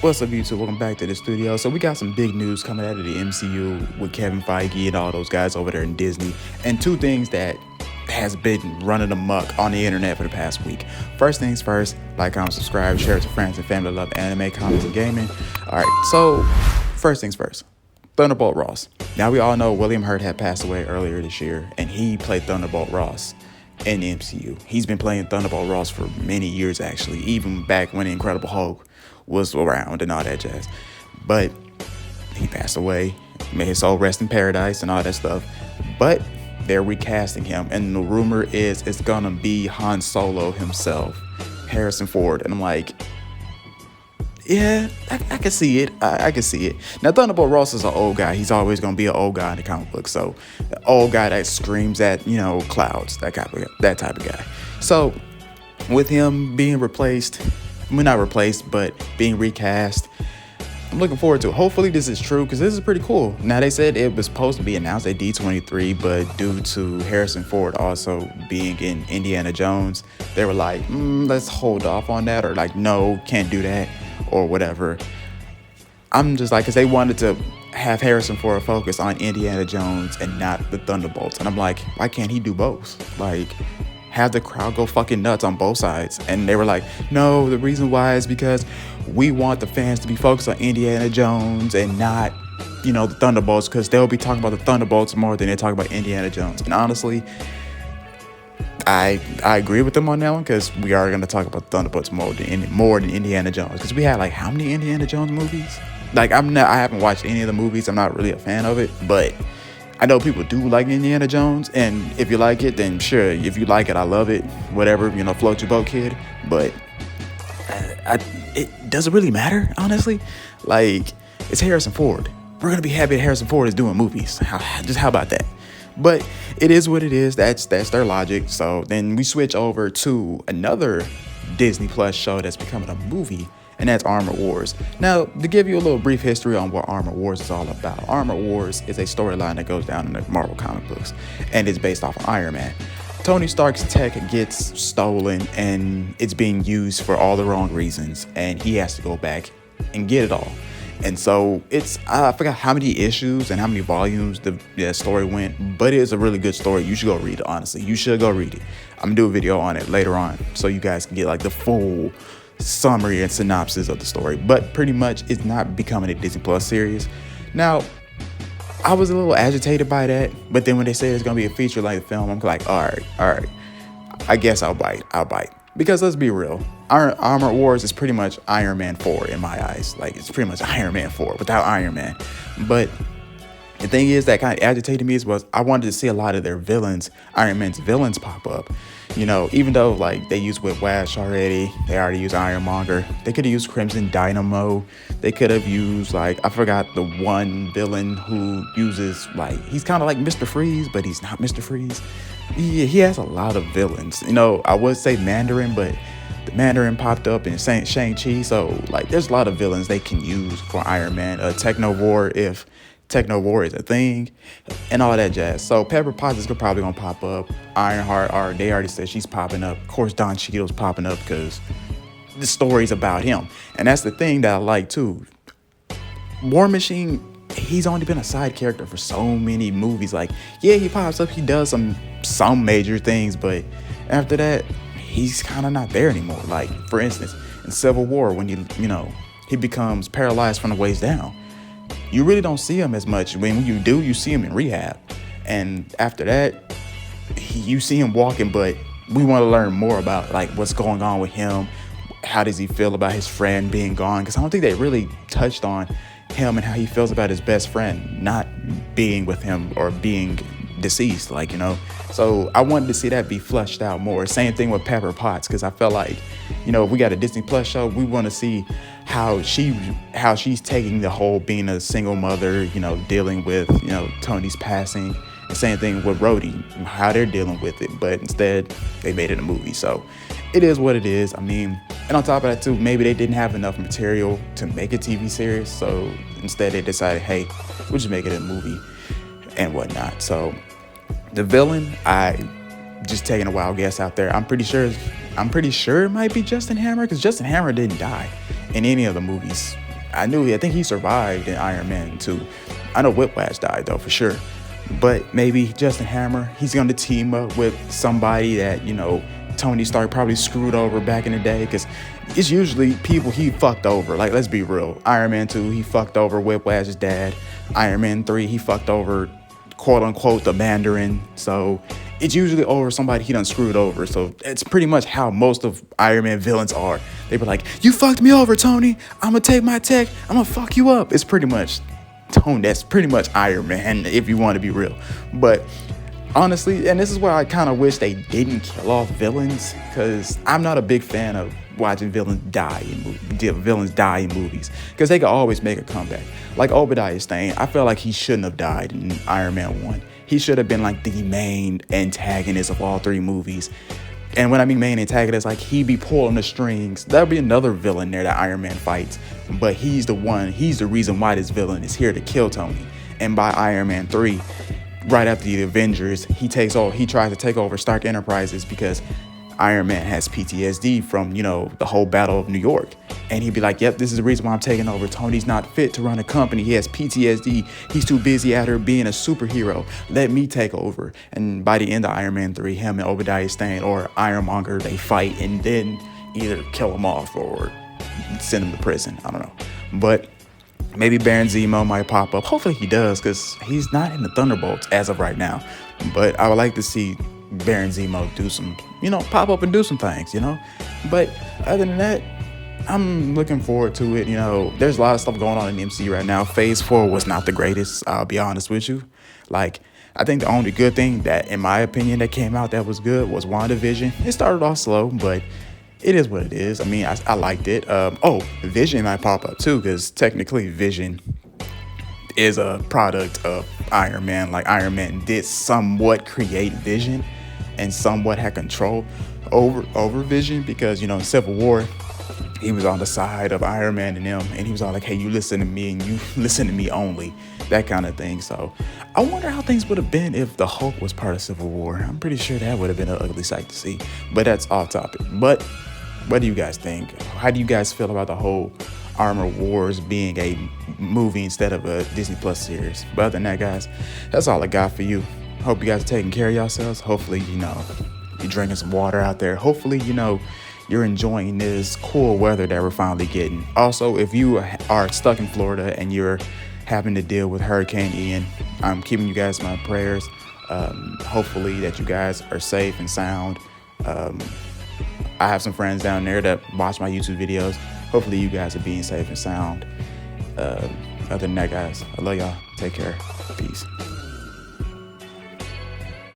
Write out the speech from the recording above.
What's up, YouTube? Welcome back to the studio. So we got some big news coming out of the MCU with Kevin Feige and all those guys over there in Disney. And two things that has been running amok on the internet for the past week. First things first, like, comment, subscribe, share it to friends and family that love anime, comics, and gaming. All right, so first things first. Thunderbolt Ross. Now we all know William Hurt had passed away earlier this year, and he played Thunderbolt Ross in the MCU. He's been playing Thunderbolt Ross for many years, actually, even back when the Incredible Hulk was around and all that jazz. But he passed away, may his soul rest in paradise and all that stuff. But they're recasting him, and the rumor is it's gonna be Han Solo himself, Harrison Ford. And I'm like, yeah, I can see it. I can see it. Now, Thunderbolt Ross is an old guy. He's always going to be an old guy in the comic book. So, an old guy that screams at, clouds, that type of guy. So, with him being replaced, not replaced, but being recast, I'm looking forward to it. Hopefully this is true, because this is pretty cool. Now, they said it was supposed to be announced at D23, but due to Harrison Ford also being in Indiana Jones, they were like, let's hold off on that, or like, no, can't do that, or whatever. I'm just like, because they wanted to have Harrison Ford focus on Indiana Jones and not the Thunderbolts. And I'm like, why can't he do both? Like, have the crowd go fucking nuts on both sides. And they were like, no, the reason why is because we want the fans to be focused on Indiana Jones and not, the Thunderbolts, because they'll be talking about the Thunderbolts more than they talk about Indiana Jones. And honestly, I agree with them on that one, because we are going to talk about Thunderbolts more than Indiana Jones, because we had like how many Indiana Jones movies? Like, I haven't watched any of the movies. I'm not really a fan of it, but I know people do like Indiana Jones, and if you like it, then sure. If you like it, I love it. Whatever, float your boat, kid. But it doesn't really matter, honestly. Like, it's Harrison Ford. We're gonna be happy that Harrison Ford is doing movies. How about that? But it is what it is. That's their logic. So then we switch over to another Disney Plus show that's becoming a movie, and that's Armor Wars. Now, to give you a little brief history on what Armor Wars is all about, Armor Wars is a storyline that goes down in the Marvel comic books, and it's based off of Iron Man. Tony Stark's tech gets stolen, and it's being used for all the wrong reasons, and he has to go back and get it all. And so I forgot how many issues and how many volumes the story went, but it's a really good story. You should go read it, honestly. You should go read it. I'm gonna do a video on it later on, so you guys can get like the full summary and synopsis of the story. But pretty much, it's not becoming a Disney Plus series. Now, I was a little agitated by that, but then when they said it's gonna be a feature-length film, I'm like, all right. I guess I'll bite. Because let's be real, Armor Wars is pretty much Iron Man 4 in my eyes. Like, it's pretty much Iron Man 4 without Iron Man. But the thing is that kind of agitated me was I wanted to see a lot of their villains, Iron Man's villains, pop up. Even though like they used Whiplash already, they already used Ironmonger. They could have used Crimson Dynamo. They could have used, like, I forgot the one villain who uses, like, he's kind of like Mr. Freeze, but he's not Mr. Freeze. He has a lot of villains. I would say Mandarin, but the Mandarin popped up in Shang-Chi. So, like, there's a lot of villains they can use for Iron Man. Technovore, if Technovore is a thing, and all that jazz. So Pepper Potts is probably gonna pop up. Ironheart, they already said she's popping up. Of course, Don Cheadle's popping up because the story's about him. And that's the thing that I like too. War Machine, he's only been a side character for so many movies. Like, yeah, he pops up, he does some major things, but after that, he's kind of not there anymore. Like, for instance, in Civil War, when he becomes paralyzed from the waist down, you really don't see him as much. When you do, you see him in rehab. And after that, you see him walking, but we want to learn more about, like, what's going on with him. How does he feel about his friend being gone? Because I don't think they really touched on him and how he feels about his best friend not being with him or being deceased, So I wanted to see that be fleshed out more. Same thing with Pepper Potts, because I felt like, if we got a Disney Plus show, we want to see how she's taking the whole being a single mother, dealing with, Tony's passing. The same thing with Rhodey, how they're dealing with it. But instead, they made it a movie. So it is what it is. And on top of that too, maybe they didn't have enough material to make a TV series. So instead they decided, hey, we'll just make it a movie and whatnot. So the villain, I just taking a wild guess out there. I'm pretty sure it might be Justin Hammer, because Justin Hammer didn't die in any of the movies I think he survived in Iron Man 2. I know Whiplash died though, for sure. But maybe Justin Hammer, he's going to team up with somebody that, Tony Stark probably screwed over back in the day, because it's usually people he fucked over. Like, let's be real. Iron Man 2, he fucked over Whiplash's dad. Iron Man 3, he fucked over, quote unquote, the Mandarin. So it's usually over somebody he done screwed over. So it's pretty much how most of Iron Man villains are. They be like, you fucked me over, Tony. I'm going to take my tech. I'm going to fuck you up. It's pretty much Tony. That's pretty much Iron Man, if you want to be real. But honestly, and this is where I kind of wish they didn't kill off villains, because I'm not a big fan of watching villains die in movies, because they can always make a comeback. Like Obadiah Stane, I feel like he shouldn't have died in Iron Man 1. He should have been like the main antagonist of all 3 movies. And when I mean main antagonist, like he be pulling the strings. There'll be another villain there that Iron Man fights, but he's the reason why this villain is here to kill Tony. And by Iron Man 3, right after the Avengers, he tries to take over Stark Enterprises, because Iron Man has PTSD from, the whole Battle of New York. And he'd be like, yep, this is the reason why I'm taking over. Tony's not fit to run a company. He has PTSD. He's too busy out here being a superhero. Let me take over. And by the end of Iron Man 3, him and Obadiah Stane or Ironmonger, they fight and then either kill him off or send him to prison. I don't know. But maybe Baron Zemo might pop up. Hopefully he does, because he's not in the Thunderbolts as of right now. But I would like to see Baron Zemo do some, pop up and do some things, But other than that, I'm looking forward to it. There's a lot of stuff going on in the MCU right now. Phase 4 was not the greatest, I'll be honest with you. Like, I think the only good thing that, in my opinion, that came out that was good was WandaVision. It started off slow, but it is what it is. I mean, I liked it. Vision might pop up too, because technically Vision is a product of Iron Man. Like, Iron Man did somewhat create Vision and somewhat had control over Vision, because, in Civil War, he was on the side of Iron Man and them, and he was all like, hey, you listen to me and you listen to me only, that kind of thing. So I wonder how things would have been if the Hulk was part of Civil War. I'm pretty sure that would have been an ugly sight to see, but that's off topic. But what do you guys think? How do you guys feel about the whole Armor Wars being a movie instead of a Disney Plus series? But other than that, guys, that's all I got for you. Hope you guys are taking care of yourselves. Hopefully, you're drinking some water out there. Hopefully, you're enjoying this cool weather that we're finally getting. Also, if you are stuck in Florida and you're having to deal with Hurricane Ian, I'm keeping you guys in my prayers. Hopefully that you guys are safe and sound. I have some friends down there that watch my YouTube videos. Hopefully you guys are being safe and sound. Other than that, guys, I love y'all. Take care. Peace.